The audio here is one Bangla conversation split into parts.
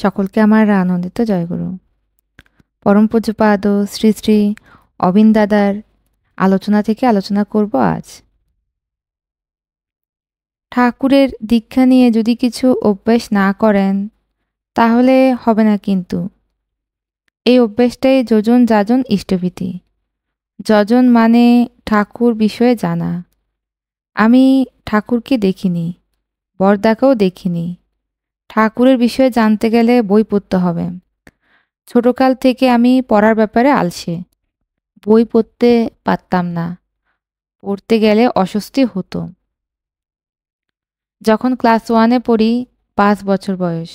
সকলকে আমার আনন্দিত জয়গুরু। পরম পূজ্যপাদ শ্রী শ্রী অবিন দাদার আলোচনা থেকে আলোচনা করব আজ। ঠাকুরের দীক্ষা নিয়ে যদি কিছু অভ্যাস না করেন তাহলে হবে না, কিন্তু এই অভ্যাসটাই যোজন যাজন ইষ্টভীতি। যজন মানে ঠাকুর বিষয়ে জানা। আমি ঠাকুরকে দেখিনি, বরদাকেও দেখিনি। ঠাকুরের বিষয়ে জানতে গেলে বই পড়তে হবে। ছোটকাল থেকে আমি পড়ার ব্যাপারে আলসে। বই পড়তে পারতাম না, পড়তে গেলে অস্বস্তি হতো। যখন ক্লাস 1-এ পড়ি, 5 বছর বয়স,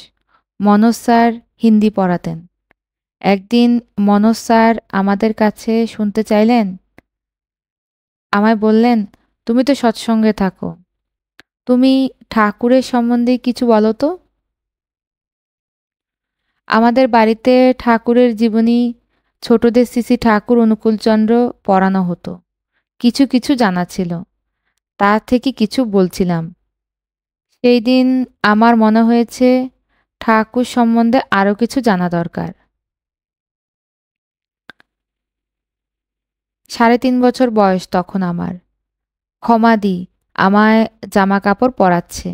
মনোজ স্যার হিন্দি পড়াতেন। একদিন মনোজ স্যার আমাদের কাছে শুনতে চাইলেন। আমায় বললেন, তুমি তো সৎসঙ্গে থাকো, তুমি ঠাকুরের সম্বন্ধে কিছু বলো তো। আমাদের বাড়িতে ঠাকুরের জীবনী, ছোটদের শ্রী ঠাকুর অনুকূলচন্দ্র পড়ানো হতো। কিছু কিছু জানা ছিল, তার থেকে কিছু বলছিলাম। সেই দিন আমার মনে হয়েছে ঠাকুর সম্বন্ধে আরও কিছু জানা দরকার। 3.5 বছর বয়স তখন আমার। ক্ষমাদি আমায় জামা কাপড় পরাচ্ছে।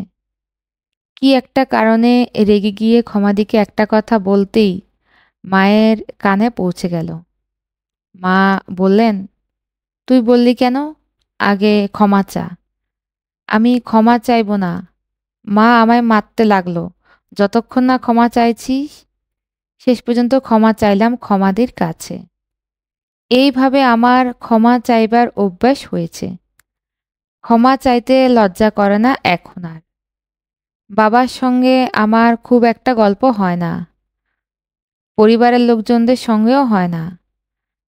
কি একটা কারণে রেগে গিয়ে ক্ষমাদিকে একটা কথা বলতেই মায়ের কানে পৌঁছে গেল। মা বললেন, তুই বললি কেন? আগে ক্ষমা চা। আমি ক্ষমা চাইব না। মা আমায় মারতে লাগলো। যতক্ষণ না ক্ষমা চাইছি, শেষ পর্যন্ত ক্ষমা চাইলাম ক্ষমাদির কাছে। এইভাবে আমার ক্ষমা চাইবার অভ্যাস হয়েছে। ক্ষমা চাইতে লজ্জা করে না এখন আর। বাবার সঙ্গে আমার খুব একটা গল্প হয় না, পরিবারের লোকজনদের সঙ্গেও হয় না।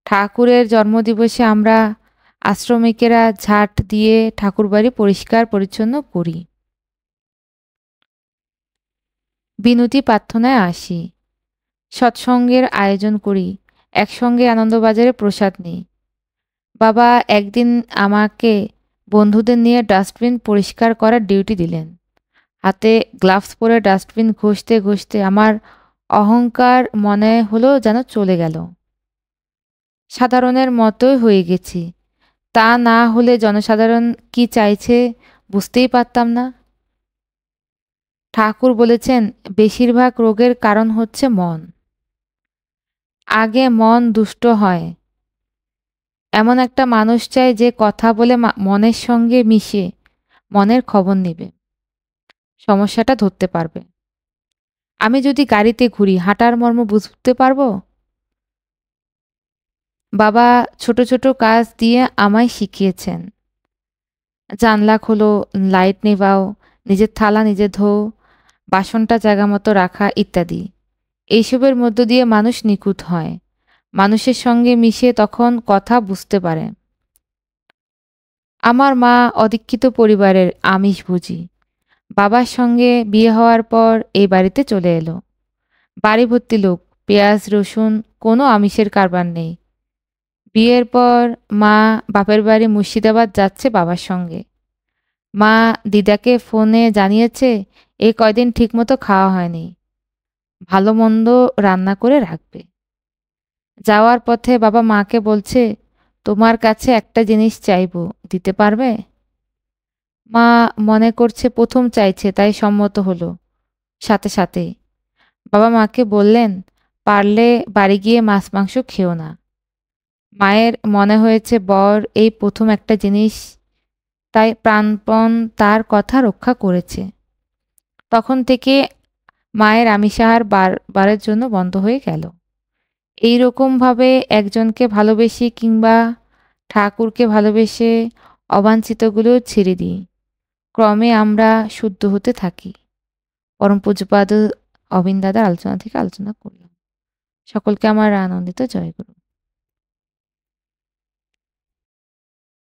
ঠাকুরের জন্মদিবসে আমরা আশ্রমিকেরা ঝাঁট দিয়ে ঠাকুরবাড়ি পরিষ্কার পরিচ্ছন্ন করি। বিনতি প্রার্থনায় আসি, সৎসঙ্গের আয়োজন করি, একসঙ্গে আনন্দবাজারে প্রসাদ নিই। বাবা একদিন আমাকে বন্ধুদের নিয়ে ডাস্টবিন পরিষ্কার করার ডিউটি দিলেন। হাতে গ্লাভস পরে ডাস্টবিন ঘষতে ঘষতে আমার অহংকার মনে হলো যেন চলে গেল। সাধারণের মতোই হয়ে গেছি। তা না হলে জনসাধারণ কি চাইছে বুঝতেই পারতাম না। ঠাকুর বলেছেন, বেশিরভাগ রোগের কারণ হচ্ছে মন। আগে মন দুষ্ট হয়। এমন একটা মানুষ চাই যে কথা বলে মনের সঙ্গে মিশে মনের খবর নেবে, সমস্যাটা ধরতে পারবে। আমি যদি গাড়িতে ঘুরি, হাঁটার মর্ম বুঝতে পারবো? বাবা ছোট ছোট কাজ দিয়ে আমায় শিখিয়েছেন। জানলা খোলো, লাইট নেভাও, নিজের থালা নিজে ধোও, বাসনটা জায়গা মতো রাখা ইত্যাদি। এইসবের মধ্য দিয়ে মানুষ নিখুঁত হয়, মানুষের সঙ্গে মিশে তখন কথা বুঝতে পারে। আমার মা অদীক্ষিত পরিবারের, আমিষভোজী। বাবার সঙ্গে বিয়ে হওয়ার পর এই বাড়িতে চলে এলো। বাড়ি ভর্তি লোক, পেঁয়াজ রসুন, কোনো আমিষের কারবার নেই। বিয়ের পর মা বাপের বাড়ি মুর্শিদাবাদ যাচ্ছে বাবার সঙ্গে। মা দিদাকে ফোনে জানিয়েছে এই কয়দিন ঠিকমতো খাওয়া হয়নি, ভালো মন্দ রান্না করে রাখবে। যাওয়ার পথে বাবা মাকে বলছে, তোমার কাছে একটা জিনিস চাইবো, দিতে পারবে? মা মনে করছে প্রথম চাইছে, তাই সম্মত হলো সাথে সাথে। বাবা মাকে বললেন, পারলে বাড়ি গিয়ে মাছ মাংস খেও না। মায়ের মনে হয়েছে বর এই প্রথম একটা জিনিস, তাই প্রাণপণ তার কথা রক্ষা করেছে। তখন থেকে মায়ের আমিষাহার বারের জন্য বন্ধ হয়ে গেল। এই রকমভাবে একজনকে ভালোবেসে কিংবা ঠাকুরকে ভালোবেসে অবাঞ্ছিতগুলো ছেড়ে দিই। ক্রমে আমরা শুদ্ধ হতে থাকি। পরম পূজ্যপাদ অবিন দাদার আলোচনা থেকে আলোচনা করলাম। সকলকে আমার আনন্দিত জয়গুরু।